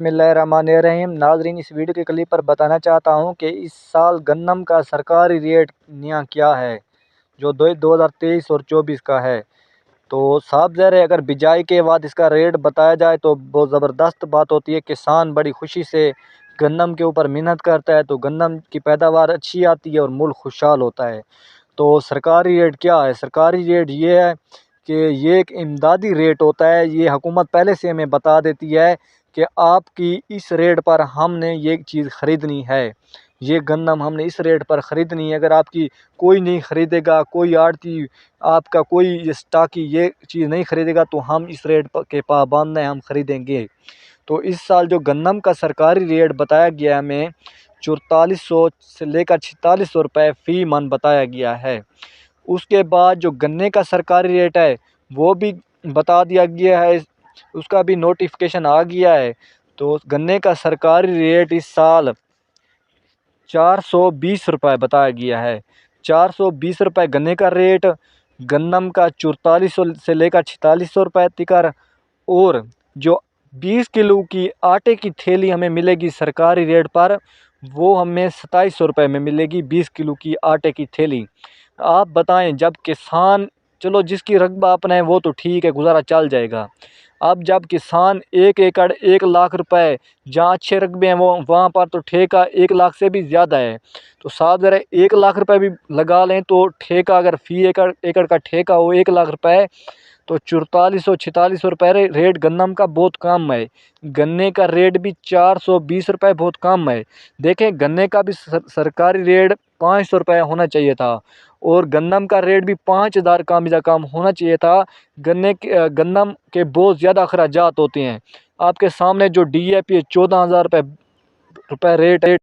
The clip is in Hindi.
बिस्मिल्लाहिर्रहमानिर्रहीम। नाज़रीन, इस वीडियो के क्लिप पर बताना चाहता हूँ कि इस साल गन्नम का सरकारी रेट यहाँ क्या है, जो 2023 और 24 का है। तो साफ ज़ाहिर है, अगर बिजाई के बाद इसका रेट बताया जाए तो बहुत ज़बरदस्त बात होती है। किसान बड़ी खुशी से गन्नम के ऊपर मेहनत करता है तो गन्नम की पैदावार अच्छी आती है और मुल्क खुशहाल होता है। तो सरकारी रेट क्या है? सरकारी रेट ये है कि ये एक इमदादी रेट होता है। ये हुकूमत पहले से हमें बता देती है कि आपकी इस रेट पर हमने ये चीज़ ख़रीदनी है, ये गंदम हमने इस रेट पर ख़रीदनी है। अगर आपकी कोई नहीं ख़रीदेगा, कोई आड़ती आपका कोई स्टाकी ये चीज़ नहीं ख़रीदेगा तो हम इस रेट के पाबंद हैं, हम ख़रीदेंगे। तो इस साल जो गंदम का सरकारी रेट बताया गया हमें 4400 से लेकर 4600 रुपये फ़ी मन बताया गया है। उसके बाद जो गन्ने का सरकारी रेट है वो भी बता दिया गया है, उसका भी नोटिफिकेशन आ गया है। तो गन्ने का सरकारी रेट इस साल 420 रुपये बताया गया है। 420 रुपये गन्ने का रेट, गन्नम का 4400 से लेकर 4600 रुपये तिकर। और जो 20 किलो की आटे की थैली हमें मिलेगी सरकारी रेट पर, वो हमें 2700 रुपये में मिलेगी 20 किलो की आटे की थैली। आप बताएं, जब किसान, चलो जिसकी रकबा अपना है वो तो ठीक है, गुजारा चल जाएगा। अब जब किसान 1 एकड़ 1 लाख रुपए, जहाँ अच्छे रकबे हैं वो वहाँ पर तो ठेका 1 लाख से भी ज़्यादा है। तो साहब ज़रा 1 लाख रुपए भी लगा लें तो ठेका, अगर फ़ी एकड़ का ठेका हो 1 लाख रुपए, तो 4400-4600 रुपये रेट गन्नम का बहुत कम है। गन्ने का रेट भी 420 रुपये बहुत कम है। देखें, गन्ने का भी सरकारी रेट 500 रुपये होना चाहिए था और गन्नम का रेट भी 5000 कम होना चाहिए था। गन्नम के बहुत ज़्यादा अखराजात होते हैं। आपके सामने जो DAP 14,000 रुपये रेट है।